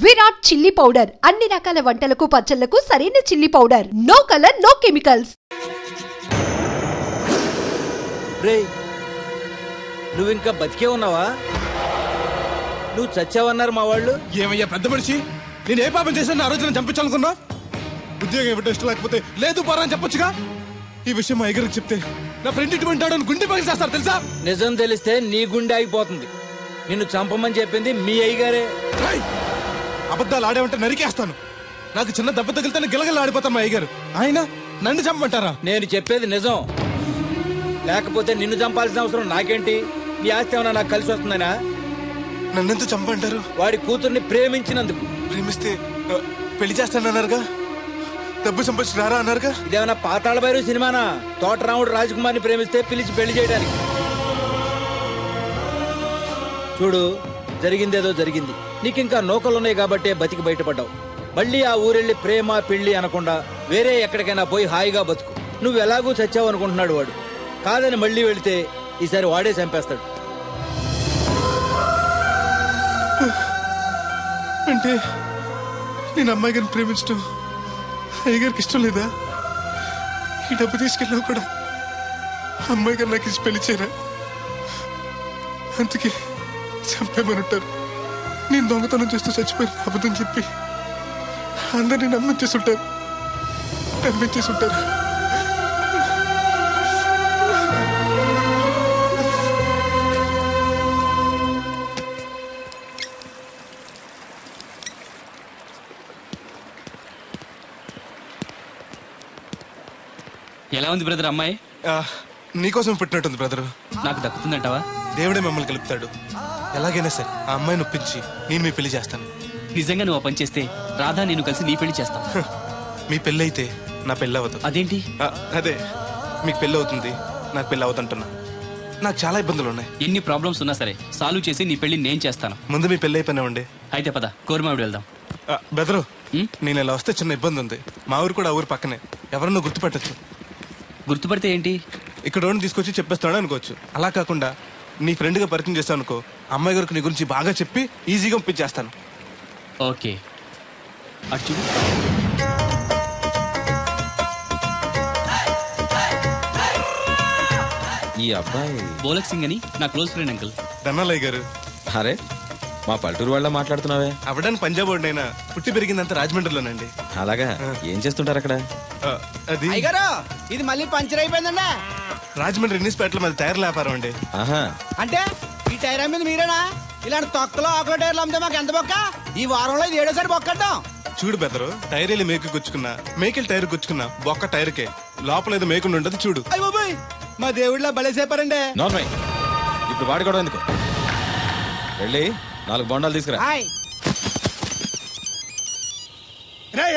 Virat chilli powder అన్ని రకాల వంటలకు పచ్చళ్లకు సరైన chilli powder. No colour no chemicals. నువ్వు ఇంకా బతికే ఉన్నావా? నువ్వు చచ్చావన్నారు మా వాళ్ళు. ఏమయ్యా పెద్ద మనిషి, నేను ఏ పాపం చేశాను ఆ రోజున చంపించాలనుకున్నా? ఉద్యోగం ఇవ్వటం ఇష్టం లేకపోతే లేదు పోరా అని చెప్పొచ్చుగా. ఈ విషయం మా ఎగరికి చెప్తే నా ఫ్రెండ్ ఇటువంటి వాడు గుండె పగిలి చేస్తారు తెలుసా? నిజం తెలిస్తే నీ గుండె ఆగిపోతుంది. నిన్ను చంపమని చెప్పింది మీ అయ్యగారే. అబద్ధాలు ఆడేమంటే నరికేస్తాను. నాకు చిన్న దెబ్బ తగిలితే గిలగల ఆడిపోతాను మా అయ్యగారు. ఆయన నన్ను చంపమంటారా? నేను చెప్పేది నిజం. లేకపోతే నిన్ను చంపాల్సిన అవసరం నాకేంటి? నీ ఆస్తి ఏమన్నా నాకు కలిసి వస్తుందనా? నన్నెందుకు చంపంటారు? వాడి కూతుర్ని ప్రేమించినందుకు. ప్రేమిస్తే పెళ్లి చేస్తానన్నారుగా, డబ్బు సంపాదించి రారా అన్నారుగా. ఇదేమన్నా పాతాళ భైరవి సినిమానా? తోటరాముడు రాజకుమార్ని ప్రేమిస్తే పిలిచి పెళ్లి చేయడానికి. చూడు, జరిగిందేదో జరిగింది. నీకింకా నౌకలున్నాయి కాబట్టే బతికి బయటపడ్డావు. మళ్ళీ ఆ ఊరెళ్ళి ప్రేమ పెళ్లి అనకుండా వేరే ఎక్కడికైనా పోయి హాయిగా బతుకు. నువ్వు ఎలాగూ చచ్చావు అనుకుంటున్నాడు వాడు. కాదని మళ్ళీ వెళితే ఈసారి వాడే చంపేస్తాడు. అంటే నేను అమ్మాయి గారిని ప్రేమించడం అయ్యగారికి ఇష్టం లేదా? ఈ డబ్బు తీసుకెళ్ళినా కూడా అమ్మాయి గారు నాకు ఇచ్చి పెళ్లి చేయరా? అందుకే చంపేమని ఉంటారు. నేను దొంగతనం చేస్తూ చచ్చిపోయిన అబద్ధం చెప్పి అందరినీ నమ్మించేస్తుంటారు. ఎలా ఉంది బ్రదర్ అమ్మాయి? నీకోసం పెట్టినట్టుంది బ్రదరు. నాకు దక్కుతుందంటావా? దేవుడే మమ్మల్ని కలుపుతాడు. ఎలాగైనా సరే ఆ అమ్మాయిని ఒప్పించి నేను మీ పెళ్లి చేస్తాను. నిజంగా నువ్వు పని చేస్తే రాధా నేను కలిసి నీ పెళ్లి చేస్తాం. మీ పెళ్ళి అయితే నా పెళ్ళి అవుతుంది. అదేంటి? అదే, మీకు పెళ్ళి అవుతుంది, నాకు పెళ్ళి అవుతుంటున్నా. నాకు చాలా ఇబ్బందులు ఉన్నాయి. ఎన్ని ప్రాబ్లమ్స్ ఉన్నా సరే సాల్వ్ చేసి నీ పెళ్లి నేను చేస్తాను. ముందు మీ పెళ్ళి అయిపోయినామండి. అయితే పద కోరమావిడి వెళ్దాం. బెదరు, నేను ఇలా వస్తే చిన్న ఇబ్బంది ఉంది. మా ఊరు కూడా ఆ ఊరు పక్కనే. ఎవరన్నా గుర్తుపట్టచ్చు. గుర్తుపడితే ఏంటి? ఇక్కడ రోడ్డు తీసుకొచ్చి చెప్పేస్తాడు అనుకోవచ్చు. అలా కాకుండా నీ ఫ్రెండ్గా పరిచయం చేస్తాను అనుకో, అమ్మాయి గారికి నీ గురించి బాగా చెప్పి ఈజీగా పంపించేస్తాను. ఓకే, అటు చూడు. ఈ అబ్బాయి బోలక్ సింగ్ అని నా క్లోజ్ ఫ్రెండ్ అంకుల్. ధనాలయ్య గారు. అరే, మా పల్లెటూరు వాళ్ళ మాట్లాడుతున్నావే? అవడానికి పంజాబ్ వాడినైనా పుట్టి పెరిగిందంత రాజమండ్రిలోనండి. అలాగా? ఏం చేస్తుంటారు అక్కడ? అది ఇది మళ్ళీ పంచర్ అయిపోయిందండి. రాజమండ్రి ఇన్నిస్పేటలో మాది టైర్ల వ్యాపారం అండి. ఆహా, అంటే ఈ టైర్ అమ్మేది మీరేనా? ఇలాంటి తొక్కలో ఆకుల టైర్లు అమ్మితే మాకు ఎంత బొక్క? ఈ వారంలో ఇది 7వ బొక్కడ్డాం. చూడు బెదరు, టైర్ వెళ్ళి మేకు గుచ్చుకున్నా, మేకెళ్ళి టైర్ గుచ్చుకున్నా, బొక్క టైర్కే. లోపల ఏదో మేకుండా ఉండదు చూడు. అయ్య బాబాయ్, మా దేవుడిలా బలేసేపారండి. నార్మల్. ఇప్పుడు వాడి కూడా ఎందుకు? వెళ్ళి 4 బొండాలు తీసుకురా.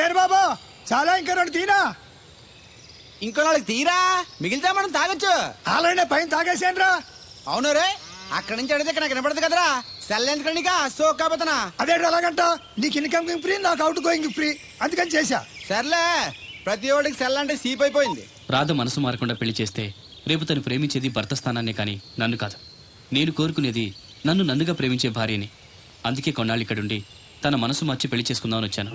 ఏరు బాబా, చాలా ఇంకా 2 తీరా. ఇంకో 4 తీరా, మిగిలితే మనం తాగొచ్చు. ఆల్రెడీ పైన తాగేసాను రా. అవును రే, అక్కడి నుంచి అడిగితే ఇక్కడ నాకు వినపడదు కదరా. సెల్ ఎందుకండి సోకాబోతున్నా? అదే అలాగంట. నీకు ఇన్కమ్ ఫ్రీ, నాకు అవుట్ గోయింగ్ ఫ్రీ, అందుకని చేశా. సర్లే, ప్రతి ఒడికి సెల్ అంటే సీప్ అయిపోయింది. రాధ మనసు మారకుండా పెళ్లి చేస్తే రేపు తను ప్రేమించేది భర్త స్థానాన్నే కానీ నన్ను కాదు. నేను కోరుకునేది నన్నుగా ప్రేమించే భార్యని. అందుకే కొన్నాళ్ళు ఇక్కడుండి తన మనసు మార్చి పెళ్లి చేసుకుందామని వచ్చాను.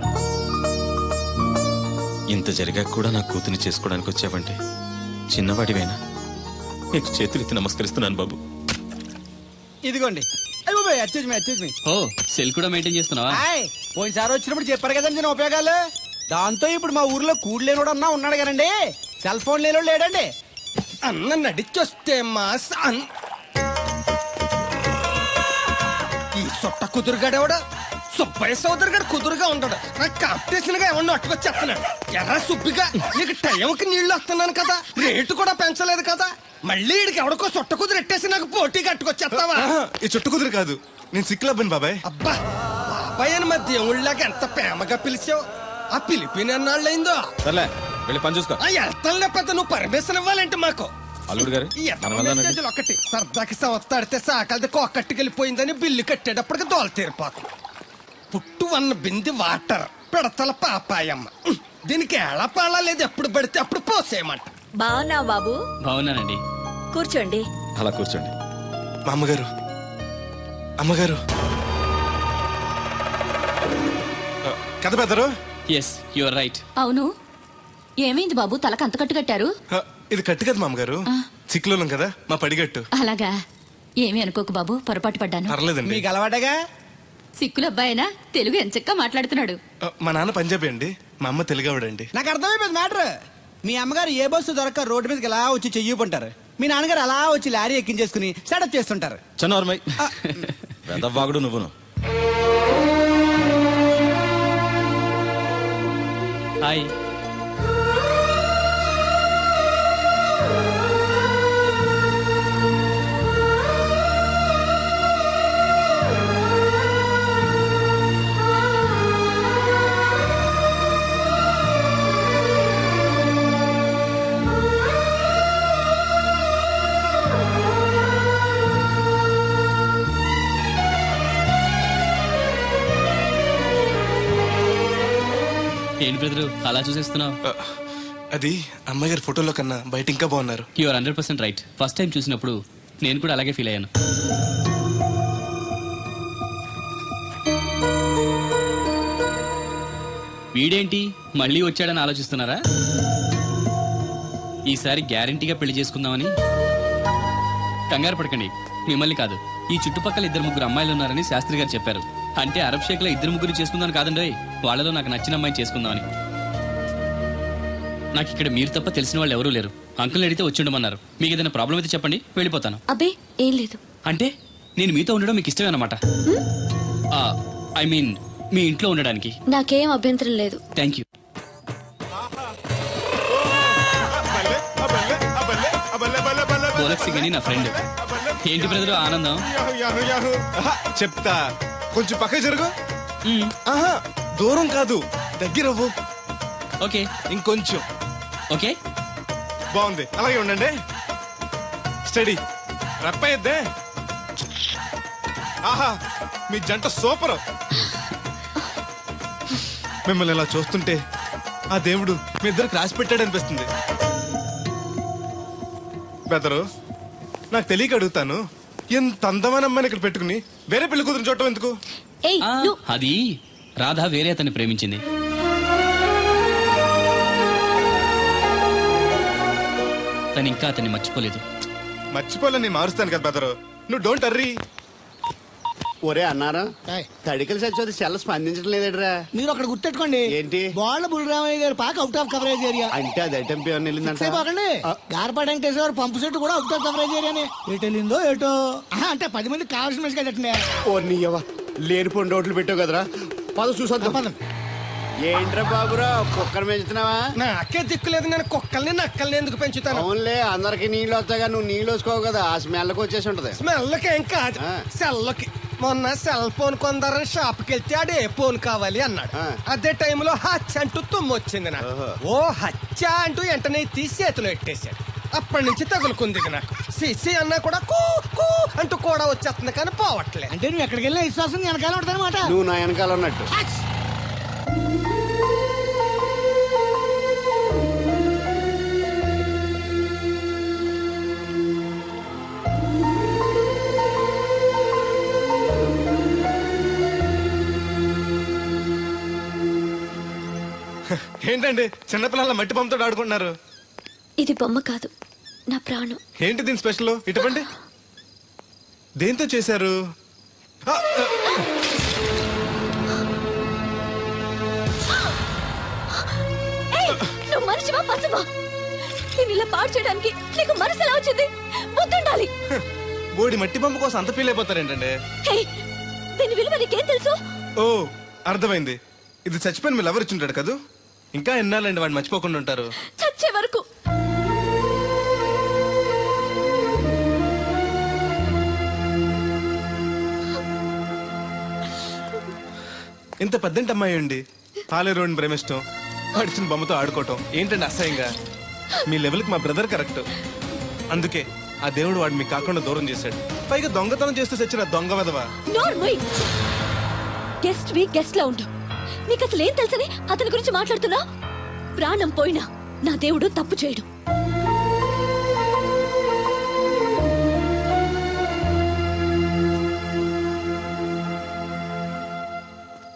ఇంత జరిగాక కూడా నా కూతుని చేసుకోవడానికి వచ్చావంటే చిన్నవాడివేనా? నీకు చేతులెత్తి నమస్కరిస్తున్నాను బాబు. ఇదిగోండి. ఓ, సెల్ కూడా మెయింటైన్ చేస్తున్నావా? పోయినసారి వచ్చినప్పుడు చెప్పారు కదండి నేను ఉపయోగాలు. దాంతో ఇప్పుడు మా ఊర్లో కూడు లేనోడు అన్నా ఉన్నాడు కదండి. సెల్ ఫోన్ లేనోడు లేడండి. అన్న నడిచొస్తే ఈ సొట్ట కుదురుగాడేవాడు సుబ్బయ్య సోదరు గారు కుదురుగా ఉంటాడు. నాకు కాంపిటీషన్ గా ఏమన్నా అట్టుకొచ్చేస్తున్నాడు. ఎర్ర సుబ్బిగా నీకు టైంకి నీళ్లు వస్తున్నాను కదా, రేటు కూడా పెంచలేదు కదా, మళ్ళీ ఇడికి ఎవడికో సొట్ట కుదురు ఎట్టేసి నాకు పోటీ కట్టుకొచ్చేస్తావా? ఈ చుట్టు కుదురు కాదు, నేను సిక్కులబ్బాను బాబాయ్. అబ్బా, బాబాయ్ అని మా దేవుళ్ళకి ఎంత ప్రేమగా పిలిచావు. ఆ పిలిపిన ఎన్నాళ్ళైందో. సర్లే, వెళ్ళి పని చూసుకో. వెళ్తాను లేకపోతే నువ్వు పర్మిషన్ ఇవ్వాలంటే మాకు. అల్లుడు గారు ఒకటి సరదాకి సంవత్సరాడితే సాకలది కోకట్టుకెళ్ళిపోయిందని బిల్లు కట్టేటప్పటికి దోల తీరిపోకు. పుట్టు 1 బింది వాటర్ పిడతల పాపాయమ్మ. దీనికి ఎలా పాలా లేదు, ఎప్పుడు పడితే అప్పుడు పోసేయమంట. బాగున్నావు బాబు? బాగున్నానండి. కూర్చోండి. అలా కూర్చోండి. మా అమ్మగారు, అమ్మగారు కథ బెదరు. Yes you are right. అవును, ఏమైంది బాబు తలకు అంత కట్టు కట్టారు? ఇది కట్టు కదా మామగారు, చిక్కులోలం కదా మా పడిగట్టు. అలాగా, ఏమీ అనుకోకు బాబు, పొరపాటు పడ్డాను. పర్లేదండి. మీకు అలవాటగా. సిక్కుల అబ్బాయినా తెలుగు ఎంచక్కా మాట్లాడుతున్నాడు. మా నాన్న పంజాబీ అండి, మా అమ్మ తెలుగావిడండి. నాకు అర్థమైపోయింది మ్యాటర్. మీ అమ్మగారు ఏ బస్సు దొరక్క రోడ్డు మీదకి ఎలా వచ్చి చెయ్యిపుంటారు, మీ నాన్నగారు అలా వచ్చి లారీ ఎక్కించేసుకుని సెటప్ చేస్తుంటారు. చనోర్మై పెదవాగుడు నువ్వును. హాయ్. ఏంటి బ్రదరు అలా చూసేస్తున్నావు? అది అమ్మగారి ఫోటోలో కన్నా బయట ఇంకా బాగున్నారు. You are 100% right. First time చూసినప్పుడు నేను కూడా అలాగే ఫీల్ అయ్యాను. వీడేంటి మళ్ళీ వచ్చాడని ఆలోచిస్తున్నారా? ఈసారి గ్యారంటీగా పెళ్లి చేసుకుందామని. కంగారు పడకండి, మిమ్మల్ని కాదు, ఈ చుట్టుపక్కల 2-3 అమ్మాయిలు ఉన్నారని శాస్త్రి గారు చెప్పారు. అంటే అరబ్ షేక్ లో 2-3 చేసుకుందామని కాదండి, వాళ్ళలో నాకు నచ్చిన అమ్మాయిని చేసుకుందామని. నాకు ఇక్కడ మీరు తప్ప తెలిసిన వాళ్ళు ఎవరూ లేరు. అంకుల్ని అడిగితే వచ్చి ఉండమన్నారు. మీకు ఏదైనా ప్రాబ్లం అయితే చెప్పండి, వెళ్ళిపోతాను. అబ్బే ఏం లేదు. అంటే నేను మీతో ఉండడం మీకు ఇష్టమే అన్నమాట. ఐ మీన్ మీ ఇంట్లో ఉండడానికి. నాకేం అభ్యంతరం లేదు. Thank you. గోలక్ సింగ్ అని నా ఫ్రెండ్. ఏంటి బ్రదర్ ఆనందం? చెప్తా, కొంచెం పక్క జరుగు. ఆహా, దూరం కాదు, దగ్గర అవ్వు. ఓకే, ఇంకొంచెం. ఓకే, బాగుంది, అలాగే ఉండండి. స్టడీ, రప్పయ్యద్దే. ఆహా, మీ జంట సూపర్. మిమ్మల్ని ఇలా చూస్తుంటే ఆ దేవుడు మీ ఇద్దరికి రాసి పెట్టాడు అనిపిస్తుంది. బెదరు, నాకు తెలియక అడుగుతాను, ఎంత అందమైన అమ్మాయిని ఇక్కడ పెట్టుకుని వేరే పెళ్లి కూతురు చూడటం ఎందుకు? అది రాధ వేరే అతన్ని ప్రేమించింది. తను ఇంకా అతన్ని మర్చిపోలేదు. మర్చిపోలేని మారుస్తాను కదా బెదరు, నువ్వు డోంట్ అర్రీ. ఒరే అన్నారా, తడికలు సచ్చి సెల్ స్పందించడం లేదట్రా. మీరు అక్కడ గుర్తెట్టుకోండి, ఏంటి బాళ్ళ బుల్రామయ్య గారు పాక అవుట్ ఆఫ్ కవరేజ్ ఏరియా అంటే అది ఐటమ్ పేరు వెళ్ళిందంటే గార్పాడు వెంకటేశ్వర పంపు సెట్ కూడా అవుట్ ఆఫ్ కవరేజ్ ఏరియానే. ఎటు వెళ్ళిందో ఏటో. అంటే 10 మంది కావాల్సిన మనిషి కదండి. ఓ నీయవ్వ, లేనిపోయిన రోడ్లు పెట్టావు కదరా. పద చూసొద్దాం. ఏంట్రా బాబురా, కుక్కర్ పెంచుతున్నావా? నాకే దిక్కులేదు, నేను కుక్కల్ని నక్కల్ని ఎందుకు పెంచుతాను? అవునులే, అందరికి నీళ్ళు వస్తాగా, నువ్వు నీళ్ళు వేసుకోవు కదా, ఆ స్మెల్కి వచ్చేసి ఉంటది. స్మెల్కి ఏం కాదు, సెల్కి. మొన్న సెల్ ఫోన్ కొందరని షాప్కి వెళ్తే ఆడే ఫోన్ కావాలి అన్నాడు. అదే టైంలో హచ్చ అంటూ తుమ్మొచ్చింది నాకు. ఓ హచ్చ అంటూ వెంటనే తీసి చేతిలో ఎట్టేశాడు. అప్పటి నుంచి తగులుకుంది నాకు. సిసి అన్నా కూడా కూ కూ అంటూ కూడా వచ్చేస్తుంది కానీ పోవట్లేదు. అంటే నువ్వు ఎక్కడికి వెళ్ళినా విశ్వాసం వెనకాల ఉంటానమాట. నువ్వు నా వెనకాల ఉన్నట్టు. ఏంటండి చిన్నపిల్లల మట్టి బొమ్మతో ఆడుకుంటున్నారు? ఇది బొమ్మ కాదు, నా ప్రాణం. ఏంటి దీని స్పెషల్? ఇటువంటి దేంతో చేశారు? నువ్వు మనిషివా పశువా? నేను ఇలా పాడు చేయడానికి నీకు మనసు ఎలా వచ్చింది? బుద్ధుండాలి. బోడి మట్టి బొమ్మ కోసం అంత ఫీల్ అయిపోతారేంటండి? దీని విలువ నీకేం తెలుసు? ఓ అర్థమైంది, ఇది చచ్చిపోయిన మీ లవర్ ఇచ్చుంటాడు కదా. ఇంకా ఎన్నాలండి వాడిని మర్చిపోకుండా ఉంటారు? చచ్చే వరకు. ఇంత పెద్దంటి అమ్మాయి అండి, పాలేరోని ప్రేమిష్టం, పడిచిన బొమ్మతో ఆడుకోవటం ఏంటండి అసహ్యంగా? మీ లెవెల్కి మా బ్రదర్ కరెక్ట్. అందుకే ఆ దేవుడు వాడు మీకు కాకుండా దూరం చేశాడు. పైగా దొంగతనం చేస్తూ చచ్చిన దొంగ వెధవా. గెస్ట్ వి గెస్ట్ లా ఉంటావు. నీకు అసలు ఏం తెలుసని అతని గురించి మాట్లాడుతున్నా? ప్రాణం పోయినా నా దేవుడు తప్పు చేయడు.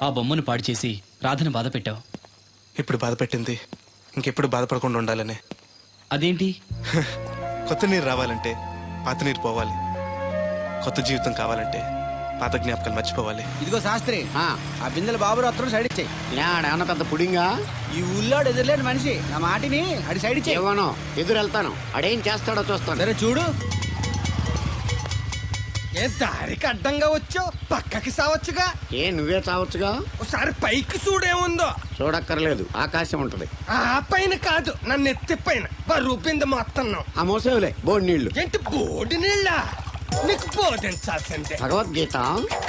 ఆ బొమ్మను పాడు చేసి రాధను బాధ పెట్టావు. ఇప్పుడు బాధ పెట్టింది ఇంకెప్పుడు బాధపడకుండా ఉండాలనే. అదేంటి? కొత్త నీరు రావాలంటే పాత నీరు పోవాలి, కొత్త జీవితం కావాలంటే పాత జ్ఞాపకాలు మర్చిపోవాలి. ఇదిగో శాస్త్రి, ఆ బిందెల బాబు అత్తరు సైడ్ ఇచ్చేయి. ఏమన్నా పెద్ద పుడింగా? ఈ ఊళ్ళో ఎదురులేని మనిషి, నా మాటిని అడి సైడ్ ఇచ్చేయి. ఏమనో ఎదురు వెళ్తాను, అడేం చేస్తాడో చూస్తాను. సరే చూడు. ఏ దారికి అడ్డంగా వచ్చో పక్కకి సావచ్చుగా. ఏ నువ్వే చావచ్చుగా. ఒకసారి పైకి చూడేముందో. చూడక్కర్లేదు, ఆకాశం ఉంటది. ఆ పైన కాదు, నన్ను ఎత్తి పైన రూపింది మొత్తం. ఆ మోసేవులే బోడి నీళ్లు. ఏంటి బోడి నీళ్ళ? నీకు బోధించాల్సిందే. భగవద్గీత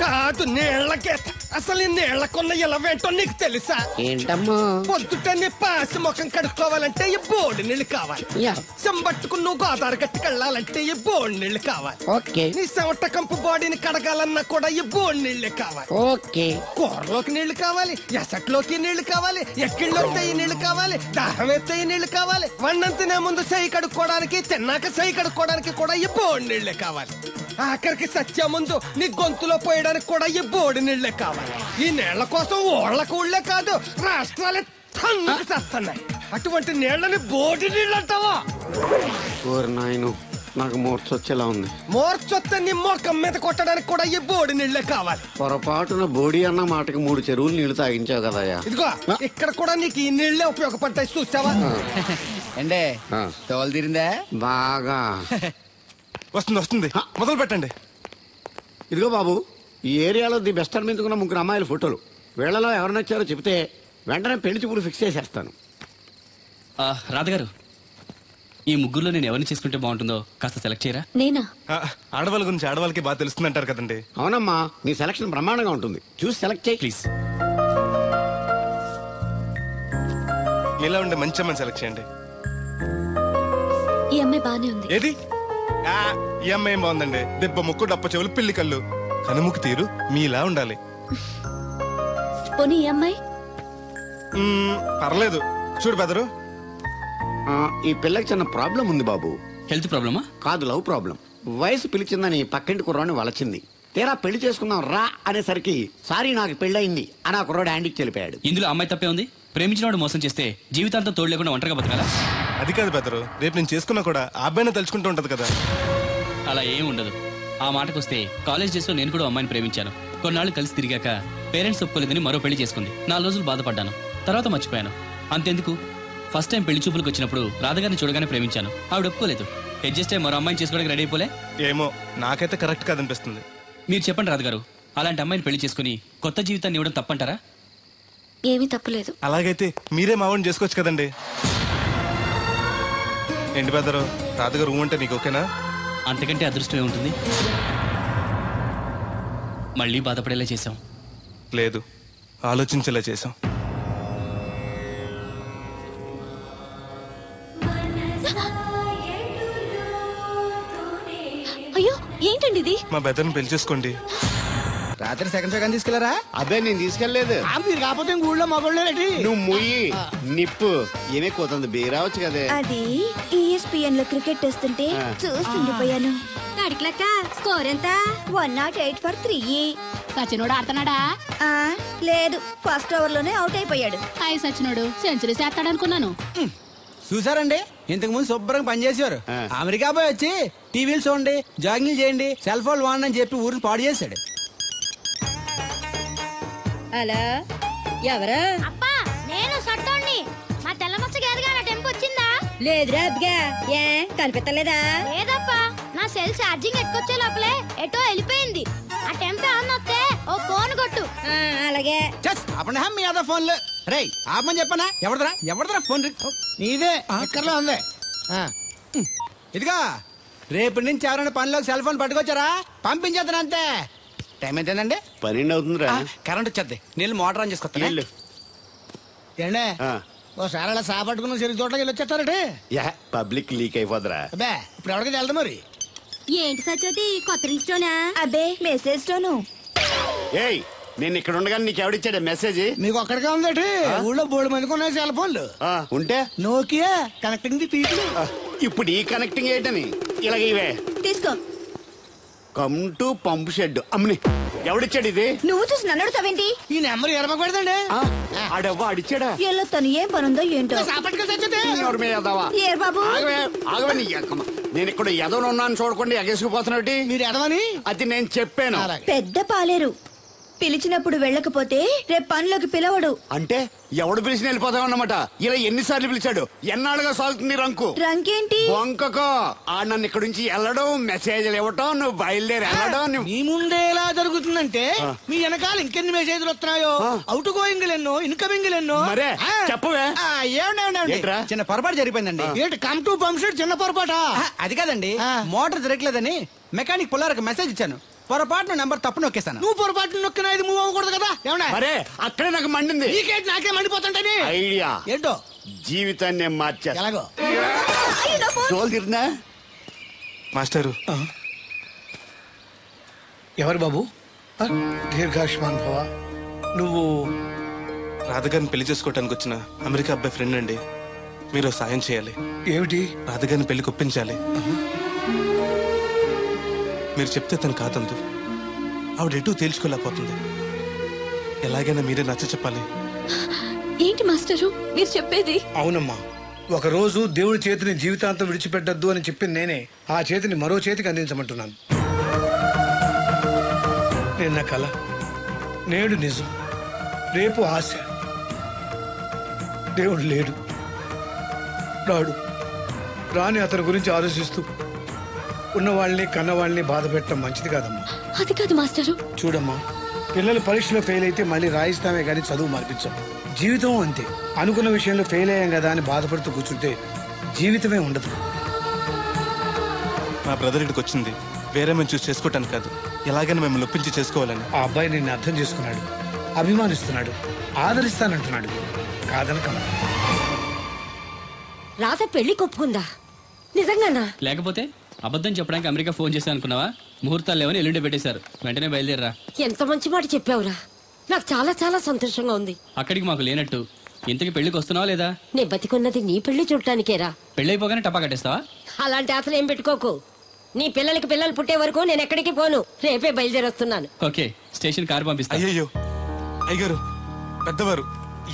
కాదు, నీళ్ల గీత. అసలు ఈ నీళ్లకున్న ఇలవేంటో నీకు తెలుసా? ఏంటమ్మా? పొద్దుట నీ పాసి ముఖం కడుక్కోవాలంటే ఈ బోడి నీళ్ళు కావాలి. యా. చెంబట్టుకుని నువ్వు గోదావరి గట్టుకు వెళ్ళాలంటే ఈ బోడి నీళ్ళు కావాలి. ఓకే నీ చెమట కంపు బాడీని కడగాలన్నా కూడా ఈ బోడి నీళ్ళే కావాలి. ఓకే. కూరలోకి నీళ్లు కావాలి, ఎసట్లోకి నీళ్లు కావాలి, ఎక్కిళ్ళొస్తే ఈ నీళ్లు కావాలి, దాహం ఎత్తే ఈ నీళ్లు కావాలి. వండంతినే ముందు సై కడుక్కోవడానికి, తిన్నాక సై కడుక్కోవడానికి కూడా ఈ బోడి నీళ్లే కావాలి. ఆఖరికి సత్య ముందు నీ గొంతులో పోయడానికి కూడా ఈ బోడి నీళ్లే కావాలి. ఈ నీళ్ల కోసం ఓళ్లకు ఊళ్ళే కాదు, రాష్ట్రాలే తన్నుకు చేస్తున్నాయి. అటువంటి నీళ్లని బోడి నీళ్ళు అంటావా? ఓరి నాయను, నాకు మూర్చొచ్చేలా ఉంది. మోర్చొత్తే నీ మొఖం మీద కొట్టడానికి కూడా ఈ బోడి నీళ్లే కావాలి. పొరపాటున బోడి అన్న మాటకి 3 చెరువులు నీళ్లు తాగించావు కదయ్యా. ఇదిగో ఇక్కడ కూడా నీకు ఈ నీళ్లే ఉపయోగపడతాయి, చూసావా? అంటే తోలు తీరిందా? బాగా వస్తుంది వస్తుంది, మొదలు పెట్టండి. ఇదిగో బాబు, ఈ ఏరియాలో ది బెస్ట్ అనిపించుకున్న 3 అమ్మాయిల ఫోటోలు. వీళ్ళలో ఎవరు నచ్చారో చెప్తే వెంటనే పెళ్లి చూపులు ఫిక్స్ చేసేస్తాను. రాధగారు, ఈ ముగ్గురులో నేను ఎవరిని చేసుకుంటే బాగుంటుందో కాస్త సెలెక్ట్ చేయరా? నేనా? ఆడవాళ్ళ గురించి ఆడవాళ్ళకి బాగా తెలుస్తుంది అంటారు కదండి. అవునమ్మా, నీ సెలక్షన్ బ్రహ్మాండంగా ఉంటుంది, చూసి సెలెక్ట్ చేయి ప్లీజ్. మీలా ఉండే మంచి అమ్మని సెలెక్ట్ చేయండి. ఈ అమ్మాయి బానే ఉంది. ఏది? ఈ అమ్మాయి ఏం బాగుందండి? దెబ్బ ముక్కు, డప్ప చెవులు, పిల్లి కళ్ళు, కనుముక్కు తీరు మీలా ఉండాలి. పోనీ ఈ అమ్మాయి? పర్లేదు, చూడు బెదరు. ఈ పిల్లకి చిన్న ప్రాబ్లం ఉంది బాబు. హెల్త్ ప్రాబ్లమా? కాదు, లవ్ ప్రాబ్లం. వయసు పిలిచిందని పక్కింటి కుర్రాన్ని వలచింది. తీరా పెళ్లి చేసుకుందాం రా అనేసరికి సారీ నాకు పెళ్ళయింది అని ఆ కుర్రాడు హ్యాండ్కి తెలిపాడు. ఇందులో అమ్మాయి తప్పే ఉంది. ప్రేమించినవాడు మోసం చేస్తే జీవితాంతం తోడు లేకుండా ఒంటరిగా బతకాలా? అది కాదు బెదరు, రేపు నేను చేసుకున్నా కూడా ఆ అబ్బాయిని తలుచుకుంటూ ఉంటది కదా. అలా ఏం ఉండదు. ఆ మాటకొస్తే కాలేజ్ డేస్ లో నేను కూడా అమ్మాయిని ప్రేమించాను. కొన్నాళ్ళు కలిసి తిరిగాక పేరెంట్స్ ఒప్పుకోలేదని మరో పెళ్లి చేసుకుంది. 4 రోజులు బాధపడ్డాను, తర్వాత మర్చిపోయాను. అంతెందుకు, ఫస్ట్ టైం పెళ్లి చూపులకు వచ్చినప్పుడు రాధగారిని చూడగానే ప్రేమించాను. ఆవిడ ఒప్పుకోలేదు. అడ్జస్ట్ అయ్యి మరో అమ్మాయిని చేసుకోవడానికి రెడీ అయిపోలే. ఏమో, నాకైతే కరెక్ట్ కాదనిపిస్తుంది. మీరు చెప్పండి రాధగారు, అలాంటి అమ్మాయిని పెళ్లి చేసుకుని కొత్త జీవితాన్ని ఇవ్వడం తప్పంటారా? ఏమీ తప్పలేదు. అలాగైతే మీరే మావాడిని చేసుకోవచ్చు కదండి. ఏంటి బెదరు, రాధగారు అంటే నీకు ఓకేనా? అంతకంటే అదృష్టం ఏముంటుంది? మళ్ళీ బాధపడేలా చేశాం. లేదు, ఆలోచించేలా చేసాం. అయ్యో, ఏంటండి ఇది? మా బెదర్ని పెళ్లి చేసుకోండి. రాత్రి సెకండ్ సెకండ్ తీసుకెళ్లారా? అబ్బే, నేను తీసుకెళ్లేదు. మీరు కాకపోతే ఊళ్ళో మగోళ్ళేటి? నువ్వు ముయ్యి నిప్పు ఏమే కోతుంది బీరావచ్చు కదే. అది ESPN లో క్రికెట్ వస్తుంటే చూస్తుండిపోయాను. అడిక్లక్క స్కోర్ ఎంత? 108 for 3. సచినోడు ఆడుతున్నాడా? లేదు, ఫస్ట్ ఓవర్ లోనే అవుట్ అయిపోయాడు. హాయ్ సచినోడు సెంచరీ చేస్తాడనుకున్నాను. చూసారండి, ఇంతకు ముందు శుభ్రంగా పనిచేసేవారు. అమెరికా పోయి వచ్చి టీవీలు చూడండి, జాగింగ్ చేయండి, సెల్ ఫోన్ వాడండి అని చెప్పి ఊరిని పాడు చేశాడు. అలా ఎవరా? అప్పా, నేను సట్టోణ్ణి. మా తెల్లమచ్చ గారిగా నా టెంపు వచ్చిందా? లేదురా అబ్బగా, ఏ కనిపెట్టలేదా? లేదప్పా, నా సెల్ ఛార్జింగ్ ఎక్కొచ్చే లోపలే ఎటో వెళ్ళిపోయింది. ఆ టెంపు ఏమన్నా వస్తే ఓ ఫోన్ కొట్టు. అలాగే. అప్పుడు మీ అదా ఫోన్లు రే ఆపమని చెప్పనా? ఎవడదరా ఫోన్? నీదే ఎక్కర్లో ఉంది. ఇదిగా రేపటి నుంచి ఎవరైనా పనిలోకి సెల్ ఫోన్ పట్టుకొచ్చారా పంపించేద్దాను అంతే. టైం ఎంతేనండి? 12 అవుతుందిరా. కరెంట్ వచ్చేద్ది, నీళ్ళు మోటార్ ఆన్ చేసుకొస్తా. ఏండే ఓసారి అలా సాపట్టుకుని సరి చోట్లకి వెళ్ళి వచ్చేస్తారటే. Public leak అయిపోద్రా. అబ్బే, ఇప్పుడు ఎవరికి వెళ్దాం మరి? ఏంటి సత్యవతి, కొత్త రిజిస్టోనా? అబ్బే, మెసేజ్ తోను. ఏయ్, నేను ఇక్కడ ఉండగానే నీకు ఎవడిచ్చాడే మెసేజ్? మీకు ఒక్కడికే ఉందటి? ఊళ్ళో 3 మందికి ఉన్నాయి సెల్ ఫోన్లు. ఉంటే నోకియా కనెక్టింగ్ ది పీపుల్. ఇప్పుడు ఈ కనెక్టింగ్ ఏంటని ఇలాగ ఇవే తీసుకో. Come to pump shed. అమ్మని ఎవడిచ్చాడు ఇది? నువ్వు చూసి నన్ను అడుగుతావేంటి? ఈ నెంబర్ ఎరప పెడతాండి. ఆడెవ్వ అడిచాడా ఎల్లో తను ఏం పనుందో ఏంటో బాబు నేను ఇక్కడ ఎదవను ఉన్నాను చూడకుండా ఎగేసుకుపోతున్నట్టు మీరు ఎడవని అది నేను చెప్పాను. పెద్ద పాలేరు పిలిచినప్పుడు వెళ్ళకపోతే రేపు పనిలోకి పిలవడు. అంటే ఎవడు పిలిచిన వెళ్ళిపోతామన్నమాట. ఇలా ఎన్నిసార్లు పిలిచాడు, ఎన్నాళ్ళుగా సాగుతుంది రంకు. రంకేంటి వంకకో ఆ నన్ను ఇక్కడ నుంచి వెళ్ళడం, మెసేజ్లు ఇవ్వటం, నువ్వు బయలుదేరి వెళ్ళడం. మీ ముందే ఎలా జరుగుతుందంటే మీ వెనకాల ఇంకెన్ని మెసేజ్లు వస్తున్నాయో, అవుట్ గోయింగ్ ఎన్నో, ఇన్కమింగ్ ఎన్నో. మరే చెప్పవే. చిన్న పొరపాటు జరిగిపోయిందండి. ఏంటి కమ్ టు పంప్ షెడ్ చిన్న పొరపాట? అది కాదండి, మోటార్ తిరగలేదని మెకానిక్ పుల్లారకు మెసేజ్ ఇచ్చాను. పొరపాటున నెంబర్ తప్పు నొక్కేసాను. నువ్వు పొరపాటు నొక్కినా ఇది మూవ్ అవ్వకూడదు కదా. మరే అక్కడే నాకు మండింది. నాకే మండిపోతుంటని ఐడియా ఏంటో జీవితాన్ని మార్చా. ఎలాగో తిరిగినా మాస్టరు. ఎవరు బాబు? దీర్ఘాయుష్మాన్ భవ. నువ్వు రాధగారిని పెళ్లి చేసుకోవటానికి వచ్చిన అమెరికా అబ్బాయి ఫ్రెండ్ అండి. మీరు సాయం చేయాలి. ఏమిటి? రాధగారిని పెళ్లి ఒప్పించాలి. మీరు చెప్తే తను కాదందు. ఆవిడ ఎటూ తేల్చుకోలేకపోతుంది. ఎలాగైనా మీరే నచ్చ చెప్పాలి. ఏంటి మాస్టరు మీరు చెప్పేది? అవునమ్మా, ఒకరోజు దేవుడి చేతిని జీవితాంతం విడిచిపెట్టద్దు అని చెప్పింది నేనే. ఆ చేతిని మరో చేతికి అందించమంటున్నాను. నిన్న కల, నేడు నిజం, రేపు ఆశ. దేవుడు లేడు, రాడు. రాని అతని గురించి ఆలోచిస్తూ ఉన్నవాళ్ళని కన్నవాళ్ళని బాధ పెట్టడం మంచిది కాదమ్మా. అది కాదు మాస్టరు. చూడమ్మా, పిల్లలు పరీక్షలో ఫెయిల్ అయితే మళ్ళీ రాయిస్తామే కానీ చదువు మార్పించాం. జీవితం అంతే. అనుకున్న విషయంలో ఫెయిల్ అయ్యాం కదా అని బాధపడుతూ కూర్చుంటే జీవితమే ఉండదు. మా బ్రదర్ ఇక్కడికి వచ్చింది వేరే మేము చూసి చేసుకోవటానికి కాదు, ఎలాగైనా మిమ్మల్ని ఒప్పించి చేసుకోవాలని. ఆ అబ్బాయి నిన్ను అర్థం చేసుకున్నాడు, అభిమానిస్తున్నాడు, ఆదరిస్తానంటున్నాడు. కాదనకమ్మా. రాధ పెళ్లి కొప్పుకుందా? నిజంగానా? లేకపోతే అబద్ధం చెప్పడానికి అమెరికా ఫోన్ చేశా అనుకున్నావా? ముహూర్తాలు లేవని ఎల్లుండి పెట్టేశారు. వెంటనే బయలుదేరరా. ఎంత మంచి మాట చెప్పావురా. నాకు చాలా చాలా సంతోషంగా ఉంది. అక్కడికి మాకు లేనట్టు ఇంతకి పెళ్లికి వస్తున్నావా లేదా? నే బతికున్నది నీ పెళ్లి చూడటానికేరా. పెళ్ళైపోగానే టపా కట్టేస్తావా? అలాంటి ఆశలు ఏం పెట్టుకోకు. నీ పిల్లలకి పిల్లలు పుట్టే వరకు నేను ఎక్కడికి పోను. రేపే బయలుదేరొస్తున్నాను. ఓకే, స్టేషన్ కారు పంపిస్తా. అయ్యో అయ్యగారు, పెద్దవారు,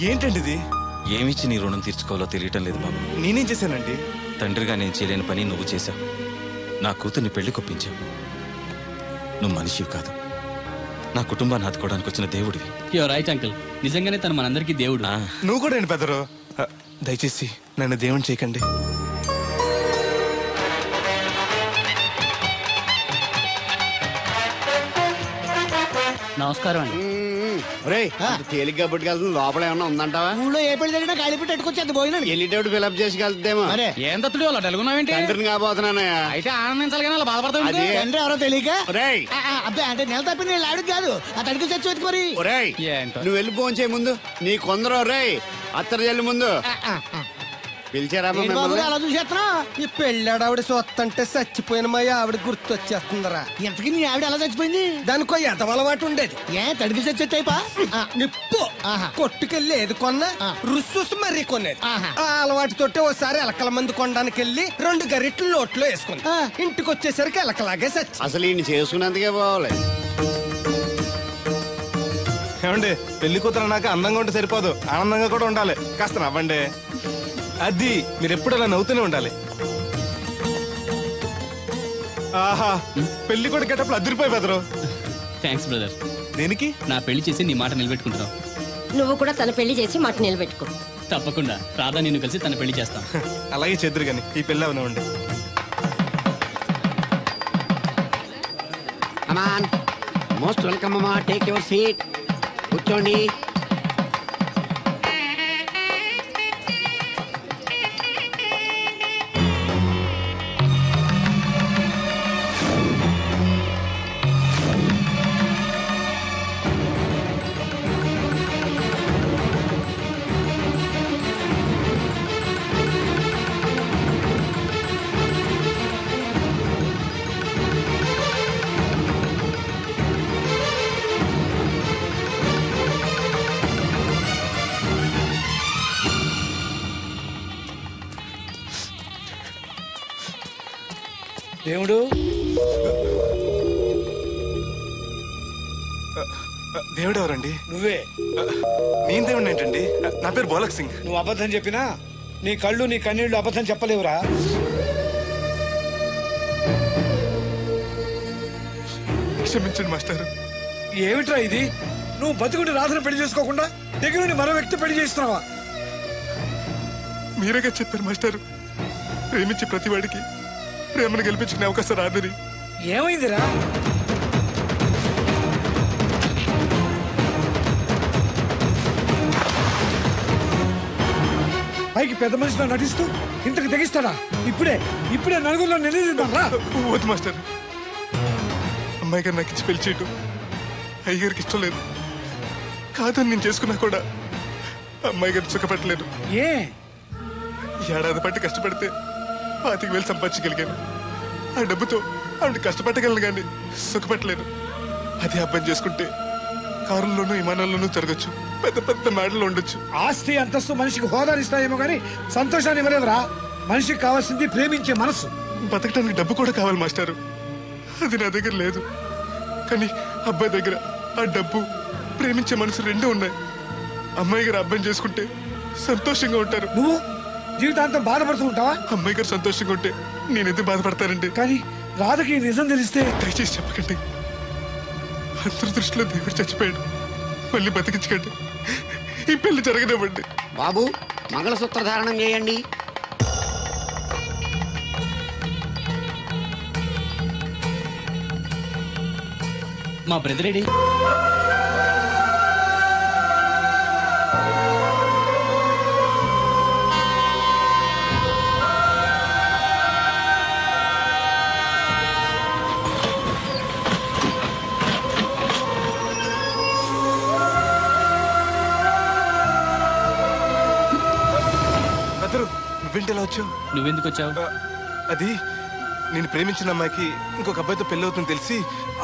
ఏంటండి ఇది? ఏమిచ్చి నీ రుణం తీర్చుకోవాలో తెలియటం లేదు బాబు. నేనేం చేశానండి? తండ్రిగా నేను చేయలేని పని నువ్వు చేశావు. నా కూతుర్ని పెళ్లి కొప్పించావు. నువ్వు మనిషివి కాదు, నా కుటుంబాన్ని ఆదుకోవడానికి వచ్చిన దేవుడివి. Your right uncle. నిజంగానే తను మనందరికీ దేవుడు. నువ్వు కూడా ఏంటి పెద్దరు? దయచేసి నన్ను దేవుని చేయకండి. నమస్కారం అండి. తేలిగ్గా పుట్టుకెళ్తుంది. లోపల ఏమన్నా ఉందంటావా? ఊళ్ళో ఏ పెళ్లి జరిగినా గాలి పెట్టి ఎట్టుకొచ్చేది పోయినా వెళ్ళేటప్పుడు ఫిలప్ చేసి వెళ్తేమో. ఏం తత్తుడు అలా తెలుగున్నావేంటి? తండ్రిని కాబోతున్నానయ్యా. అయితే ఆనందించాలి కానీ అలా బాధపడతావు. తండ్రి ఎవరో తెలియక. ఒరేయ్ అబ్బాయి అంటే నెల తప్పి నేను ఆడికి కాదు, ఆ తడికి చచ్చి వెతుకు మరి. ఒరేయ్ నువ్వు వెళ్ళి ఫోన్ చేయ ముందు. నీ కొందరు ఒరేయ్ అత్తరు చెల్లి ముందు పిలిచారా? అలా చూసేస్తున్నా. ఈ పెళ్ళాడావిడ సొత్తంటే చచ్చిపోయిన మా ఆవిడ గుర్తొచ్చేస్తుందరా. ఎంతకి నీ ఆవిడ ఎలా చచ్చిపోయింది? దానికో ఎంత అలవాటు ఉండేది. ఏ తడికి చచ్చేటైపా నిప్పు కొట్టుకెళ్ళి ఏది కొన్నా రుస్సు మరీ కొనేది. ఆ అలవాటు తోటే ఓసారి ఎలకల మంది కొనడానికి వెళ్ళి 2 గరిట్లు నోట్లో వేసుకుంది. ఇంటికి వచ్చేసరికి ఎలకలాగే చచ్చి. అసలు ఈయన చేసుకున్నందుకే పోవాలి. ఏమండి, పెళ్లి కూతురు నాకు అందంగా ఉంటే సరిపోదు, ఆనందంగా కూడా ఉండాలి. కాస్త నవ్వండి. అది మీరు ఎప్పుడు అలా నవ్వుతూనే ఉండాలి. ఆహా, పెళ్లి కూడా గెటప్పుడు అదిరిపోయి బెదరు. Thanks brother. దేనికి? నా పెళ్లి చేసి నీ మాట నిలబెట్టుకుంటున్నావు. నువ్వు కూడా తన పెళ్లి చేసి మాట నిలబెట్టుకో. తప్పకుండా రాధా నిన్ను కలిసి తన పెళ్లి చేస్తాం. అలాగే చేద్దరు గాని ఈ పెళ్లి అవనివ్వండి. అమాన్ మోస్ట్ వెల్కమ్ అమ్మా. టేక్ యువర్ సీట్, కూర్చోండి. దేవుడు దేవుడు ఎవరండి? నువ్వే. నేను దేవుడు ఏంటండి? నా పేరు బోలక్ సింగ్. నువ్వు అబద్ధం చెప్పినా నీ కళ్ళు నీ కన్నీళ్లు అబద్ధం చెప్పలేవురా. క్షమించండి మాస్టర్. ఏమిట్రా ఇది? నువ్వు బతుకుని రాధను పెళ్లి చేసుకోకుండా దగ్గర నుండి మరో వ్యక్తి పెళ్లి చేస్తున్నావా? మీరేగా చెప్పారు మాస్టర్, ప్రేమించే ప్రతి వాడికి ప్రేమను గెలిపించుకునే అవకాశం రాదని. ఏమైందిరా? పైకి పెద్ద మనిషిలో నటిస్తూ ఇంతకు తెగిస్తాడా? ఇప్పుడే నలుగురిలో నిలదీద్దాం రా. వద్దు మాస్టర్, అమ్మాయి గారు నాకు ఇచ్చి పెళ్లి చేయటం అయ్యగారికి ఇష్టం లేదు. కాదని నేను చేసుకున్నా కూడా అమ్మాయి గారిని సుఖపెట్టలేదు. ఏ ఏడాది పట్టి కష్టపడితే 25,000 సంపాదించగలిగాను. ఆ డబ్బుతో ఆవిడ కష్టపట్టగలను కానీ సుఖపెట్టలేదు. అదే అబ్బాయి చేసుకుంటే కారుల్లోనూ విమానాల్లోనూ తిరగచ్చు, పెద్ద పెద్ద మేడలు ఉండొచ్చు. ఆస్తి అంతస్తు మనిషికి హోదానిస్తాయేమో కానీ సంతోషాన్ని ఇవ్వలేదురా. మనిషికి కావాల్సింది ప్రేమించే మనసు. బతకడానికి డబ్బు కూడా కావాలి మాస్టారు, అది నా దగ్గర లేదు. కానీ అబ్బాయి దగ్గర ఆ డబ్బు, ప్రేమించే మనసు రెండూ ఉన్నాయి. అమ్మాయి గారు అబ్బాయిని చేసుకుంటే సంతోషంగా ఉంటారు. నువ్వు జీవితాంతం బాధపడుతూ ఉంటావా? అమ్మాయి గారు సంతోషంగా ఉంటే నేనెందుకు బాధపడతానండి? కానీ రాధకి నిజం తెలిస్తే? దయచేసి చెప్పకండి. అందరి దృష్టిలో దేవుడు చచ్చిపోయాడు, మళ్ళీ బతికించకండి. ఈ పెళ్లి జరగనివ్వండి. బాబు, మంగళసూత్ర ధారణం చేయండి. మా బ్రదర్ ఏడి? నువ్వేంటి వచ్చావు? నువ్వెందుకు వచ్చావు? అది నేను ప్రేమించిన అమ్మాయికి ఇంకొక అబ్బాయితో పెళ్లి అవుతుందని తెలిసి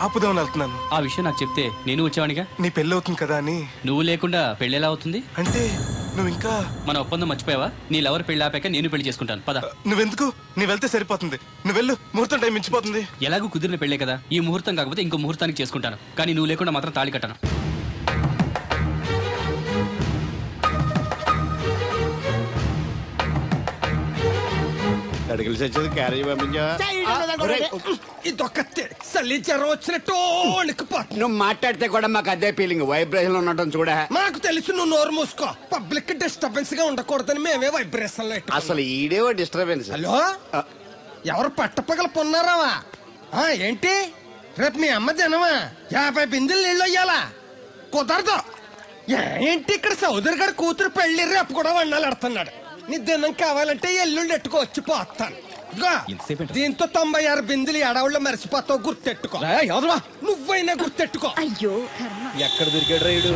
ఆపుదామని వెళ్తున్నాను. ఆ విషయం నాకు చెప్తే నేను వచ్చావనిగా. నీ పెళ్లి అవుతుంది కదా అని. నువ్వు లేకుండా పెళ్లి ఎలా అవుతుంది? అంటే నువ్వు ఇంకా మన ఒప్పందం మర్చిపోయావా? నీ లవర్ పెళ్లి ఆపాక నేను పెళ్లి చేసుకుంటాను. పద. నువ్వెందుకు? నీ వెళ్తే సరిపోతుంది. నువ్వు వెళ్ళు, ముహూర్తం టైం మించిపోతుంది. ఎలాగూ కుదిరిన పెళ్లే కదా, ఈ ముహూర్తం కాకపోతే ఇంకో ముహూర్తానికి చేసుకుంటాను. కానీ నువ్వు లేకుండా మాత్రం తాళి కట్టను. అడిగిలి చచ్చేది క్యారేజ్ పంపించా. నువ్వు మాట్లాడితే కూడా మాకు అదే ఫీలింగ్, వైబ్రేషన్ ఉండటం చూడ. మాకు తెలుసు, నువ్వు నోరు మూసుకో. పబ్లిక్ డిస్టర్బెన్స్ గా ఉండకూడదని మేమే వైబ్రేషన్ లో. అసలు ఈడేవో డిస్టర్బెన్స్. హలో, ఎవరు పట్టపగల పొన్నారావా? ఏంటి రేపు మీ అమ్మ జనమా 50 బిందెలు నీళ్ళు అయ్యాలా? కుదరదు. ఏంటి ఇక్కడ సౌదరి గారి కూతురు పెళ్లి రేపు కూడా వండాలి అడుతున్నాడు. నీ దినం కావాలంటే ఎల్లుండి ఎట్టుకో, వచ్చి పోతాను. దీంతో 96 బిందులు ఎడవుల్లో మరిచిపోతావు, గుర్తెట్టుకో. నువ్వైనా గుర్తెట్టుకో. అయ్యో ఎక్కడ దొరికాడు రైడు?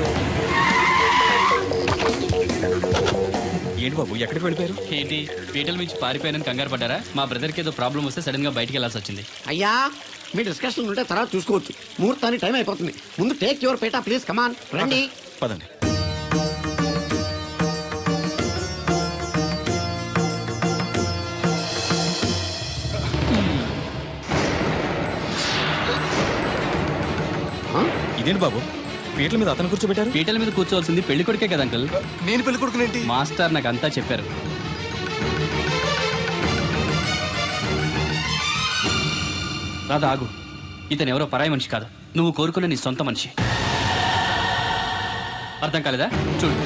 ఏంటి బాబు, ఎక్కడికి వెళ్ళిపోయారు? ఏంటి పీటల నుంచి పారిపోయానని కంగారు పడ్డారా? మా బ్రదర్కి ఏదో ప్రాబ్లం వస్తే సడన్ గా బయటికి వెళ్ళాల్సి వచ్చింది. అయ్యా, మీ డిస్కషన్ ఉంటే తర్వాత చూసుకోవచ్చు. ముహూర్తానికి టైం అయిపోతుంది. ముందు టేక్ యువర్ పేటా ప్లీజ్. కమాన్ రండి. పదండి. ఇదేంటి బాబు, పీటల మీద అతను కూర్చోబెట్టారు? పీటల మీద కూర్చోవాల్సింది పెళ్లి కొడుకే కదా అంకుల్. నేను పెళ్లి కొడుకునేంటి? మాస్టర్ నాకు అంతా చెప్పారు. రాదా ఆగు, ఇతను ఎవరో పరాయి మనిషి కాదు, నువ్వు కోరుకున్న నీ సొంత మనిషి. అర్థం కాలేదా? చూడు.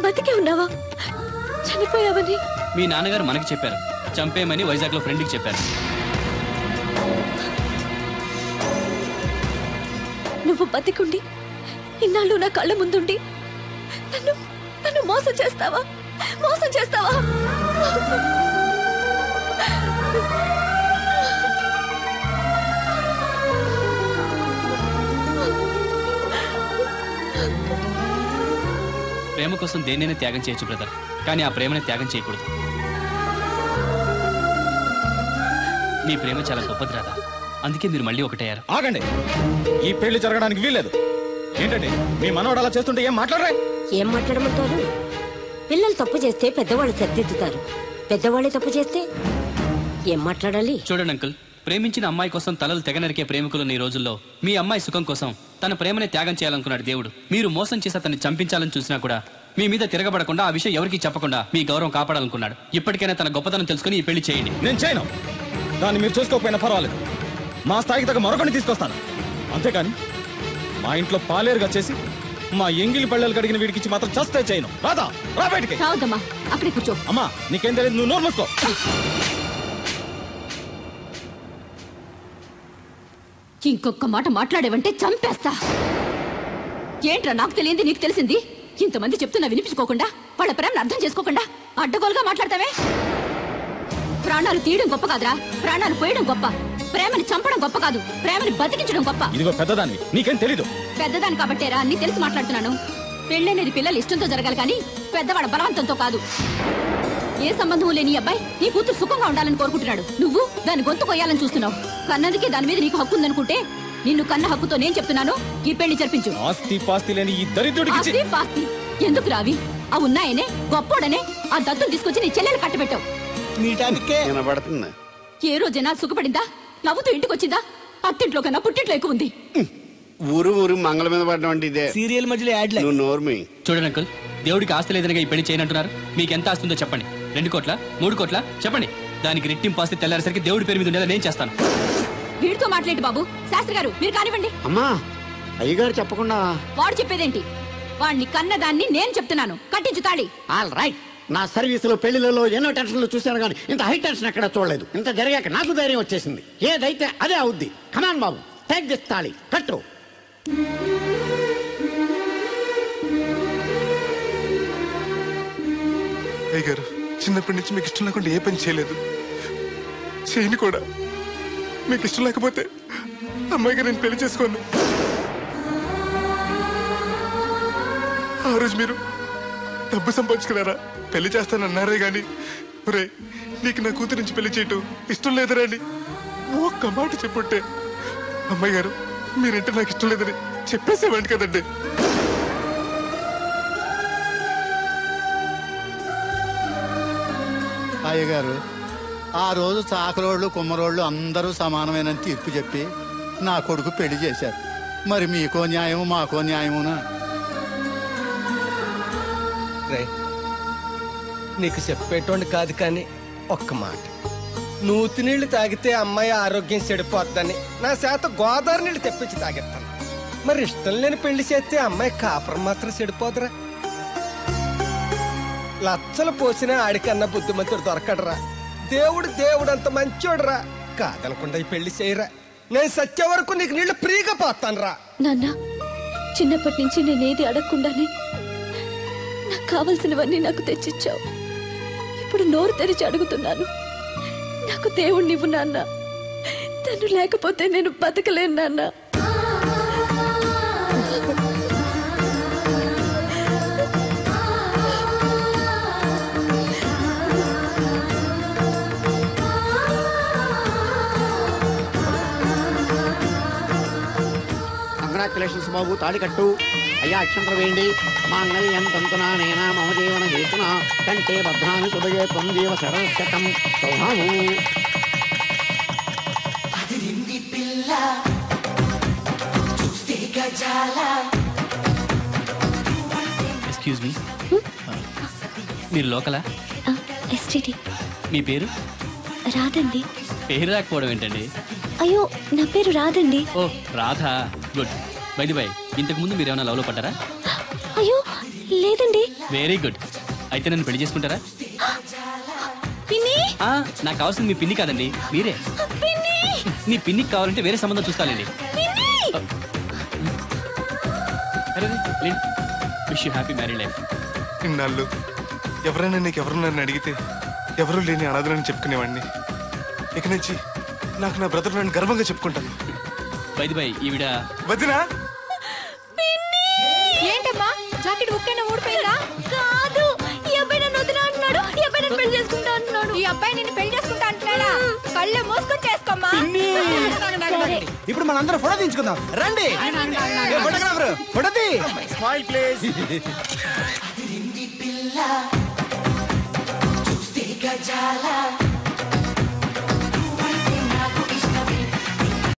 బతికే ఉన్నావా? చనిపోయావని మీ నాన్నగారు మనకి చెప్పారు, చంపేయమని వైజాగ్ లో ఫ్రెండ్కి చెప్పారు. నువ్వు బతికుండి ఇన్నాళ్ళు నా కళ్ళ ముందుండి నన్ను మోసం చేస్తావా? మోసం చేస్తావా? ప్రేమ కోసం దేన్నైనా త్యాగం చేయొచ్చు బ్రదర్, కానీ ఆ ప్రేమని త్యాగం చేయకూడదు. నీ ప్రేమ చాలా గొప్పది రాదా, అందుకే మీరు మళ్ళీ ఒకటయ్యారు. ఆగండి, ఈ పెళ్లి జరగడానికి వీల్లేదు. ఏంటండి మీ మనవడు అలా చేస్తుంటే ఏం మాట్లాడరా? ఏం మాట్లాడమంటారు? పిల్లలు తప్పు చేస్తే పెద్దవాళ్ళు సరిదిద్దుతారు, పెద్దవాళ్ళే తప్పు చేస్తే ఏం మాట్లాడాలి? చూడండి అంకుల్, ప్రేమించిన అమ్మాయి కోసం తలలు తెగనరికే ప్రేమికులు ఈ రోజుల్లో మీ అమ్మాయి సుఖం కోసం తన ప్రేమని త్యాగం చేయాలనుకున్నాడు దేవుడు. మీరు మోసం చేసి అతన్ని చంపించాలని చూసినా కూడా మీ మీద తిరగబడకుండా ఆ విషయం ఎవరికీ చెప్పకుండా మీ గౌరవం కాపాడాలనుకున్నాడు. ఇప్పటికైనా తన గొప్పతనం తెలుసుకుని ఈ పెళ్లి చేయండి. నేను చేయను. దాన్ని మీరు చూసుకోకపోయినా పర్వాలేదు. మా స్థాయికి తగ్గ మరొకరిని తీసుకొస్తాను. అంతేకాని మా ఇంట్లో పాలేరుగా చేసి మా ఎంగిలి పళ్ళలు కడిగిన వీడికి మాత్రం చస్తే చేయను. రాదా, రా బయటికి. రావద్దమ్మా, అక్కడే కూర్చో. అమ్మా నీకేం తెలియదు, నువ్వు నోరు మూసుకో. ఇంకొక మాట మాట్లాడేవంటే చంపేస్తా. ఏంట్రా నాకు తెలియంది నీకు తెలిసింది? ఇంతమంది చెప్తున్నా వినిపించుకోకుండా, వాళ్ళ ప్రేమను అర్థం చేసుకోకుండా అడ్డగోలుగా మాట్లాడతావే. ప్రాణాలు తీయడం గొప్ప కాదురా, ప్రాణాలు పోయడం గొప్ప. ప్రేమని చంపడం గొప్ప కాదు, ప్రేమని బతికించడం గొప్ప. ఇదిగో పెద్దదాన్ని, నీకేం తెలీదు. పెద్దదాని కాబట్టేరా అన్ని తెలిసి మాట్లాడుతున్నాను. పెళ్ళనేది పిల్లలు ఇష్టంతో జరగాలి కానీ పెద్దవాడ బలవంతంతో కాదు. ఏ సంబంధం లేని అబ్బాయి నీ కూతురు సుఖంగా ఉండాలని కోరుకుంటున్నాడు. నువ్వు దాని గొంతు కొయ్యాలని చూస్తున్నావు. కన్నదికే దాని మీద నీకు హక్కు ఉందనుకుంటే నిన్ను కన్న హక్కుతో నేను చెప్తున్నాను, ఈ పెళ్లి జరిపించు. ఆస్తి పాస్తి లేని ఈ దరిద్రుడికి ఆస్తి పాస్తి ఎందుకు రావి? ఆ ఉన్నాయనే గొప్పోడనే ఆ దత్తుని తీసుకొచ్చి నీ చెల్లెలు కట్టబెట్టావు. ఏ రోజైనా సుఖపడిందా? నవ్వుతూ ఇంటికొచ్చిందా? అత్తింట్లో కన్నా పుట్టింట్లో ఎక్కువ ఉంది. ఊరు ఊరు మంగళ మీద పడడం అంటే ఇదే. సీరియల్ మధ్యలో యాడ్ నువ్వు నోర్మి. చూడండి అంకుల్, దేవుడికి ఆస్తి లేదనగా ఈ పెళ్లి చేయనంటున్నారు. మీకు ఎంత ఆస్తి ఉందో చెప్పండి. 2 కోట్ల 3 కోట్ల చెప్పండి. దానికి రెట్టింపు ఆస్తి తెల్లారేసరికి దేవుడి పేరు మీద ఉండేలా నేను చేస్తాను. వీడితో మాట్లాడి బాబు. శాస్త్రి గారు మీరు కానివ్వండి. అమ్మా అయ్యగారు చెప్పకుండా వాడు చెప్పేదేంటి? వాడిని కన్నదాన్ని నేను చెప్తున్నాను, కట్టించు తాళి. All right. నా సర్వీసులో పెళ్లిలలో ఎన్నో టెన్షన్లు చూశాను కానీ ఇంత హై టెన్షన్ ఎక్కడ చూడలేదు. ఇంత జరిగాక నాకు ధైర్యం వచ్చేసింది. ఏదైతే అదే అవుద్ది. కమాన్ బాబు, టేక్ దిస్ తాళి, కట్టు. అయ్యగారు చిన్నప్పటి నుంచి మీకు ఇష్టం లేకుండా ఏ పని చేయలేదు, చేయని కూడా. మీకు ఇష్టం లేకపోతే అమ్మాయి గారు నేను పెళ్లి చేసుకోను. ఆ రోజు మీరు డబ్బు సంపాదించుకున్నారా, పెళ్లి చేస్తానన్నారే గాని ఒరే నీకు నా కూతురు నుంచి పెళ్లి చేయటం ఇష్టం లేదరా అని ఒక్క మాట చెప్పుంటే అమ్మాయి గారు మీరంటే నాకు ఇష్టం లేదని చెప్పేసేవాడి కదండి. అయ్యగారు ఆ రోజు చాకరోళ్ళు కుమ్మరోళ్ళు అందరూ సమానమైన తీర్పు చెప్పి నా కొడుకు పెళ్లి చేశారు. మరి మీకో న్యాయము మాకో న్యాయమునా? నీకు చెప్పేటోండి కాదు కానీ ఒక్క మాట. నూతి నీళ్లు తాగితే అమ్మాయి ఆరోగ్యం చెడిపోద్దని నా చేత గోదావరి నీళ్లు తెప్పించి తాగెత్తాను. మరి ఇష్టం లేని పెళ్లి చేస్తే అమ్మాయి కాపురం మాత్రం చెడిపోదురా? లచ్చలు పోసినా ఆడికన్నా బుద్ధిమంతుడు దొరకడరా. దేవుడు అంత మంచోడురా. కాదనకుండా ఈ పెళ్లి చేయరా. నేను సత్య వరకు నీకు నీళ్లు ఫ్రీగా పోతాను రా. నాన్న, చిన్నప్పటి నుంచి నేనేది అడగకుండానే నాకు కావలసినవన్నీ నాకు తెచ్చిచ్చావు. ఇప్పుడు నోరు తెరిచి అడుగుతున్నాను, నాకు దేవుణ్ణివ్వు నాన్న. తను లేకపోతే నేను బతకలేను నాన్న. కంగ్రాచులేషన్స్ బాబు, తాళి కట్టు. అయ్యా అక్షంతరం వేయండి. మాంగళ్యం తంతునా నేనా మమ జీవన హేతునా కంటే భద్రాన్ని సుభగే త్వం సరస్వతం సౌభాము. ఎక్స్క్యూజ్ మీ, మీరు లోకలా? ఎస్టీడీ. మీ పేరు? రాదండి. పేరు రాకపోవడం ఏంటండి? అయ్యో, నా పేరు రాదండి. ఓ Radha, good. By the by, ఇంతకు ముందు మీరు ఏమైనా లవ్ లో పడ్డారా? అయ్యో లేదండి. Very good. అయితే నన్ను పెళ్లి చేసుకుంటారా? పిన్ని, నాకు కావాల్సింది మీ పిన్ని కాదండి, మీరే. నీ పిన్నికి కావాలంటే వేరే సంబంధం చూస్తానండి. Wish you happy married life. ఇన్నాళ్ళు ఎవరైనా నీకు ఎవరున్నారని అడిగితే ఎవరూ లేని అనాథలని చెప్పుకునేవాడిని. ఇక నుంచి నాకు నా బ్రదర్ నన్ను గర్వంగా చెప్పుకుంటాను. బై ది బై, ఈవిడ వదినా. ఏంటమ్మా జాకెట్ ఉక్కైనా ఊడిపోయిందా? కాదు, ఈ అబ్బాయి నన్ను వదినా అంటున్నాడు. ఈ అబ్బాయి నన్ను పెళ్లి చేసుకుంటా అంటున్నాడు. ఈ అబ్బాయి నిన్ను పెళ్లి చేసుకుంటా అంటున్నాడా? కళ్ళు మూసుకొని చేసుకో. తీసుకోమ్మా. ఇప్పుడు మనందరం ఫోటో తీయించుకుందాం రండి. ఫోటోగ్రాఫర్ ఫోటో తీ. Smile please. చూస్తే గజాల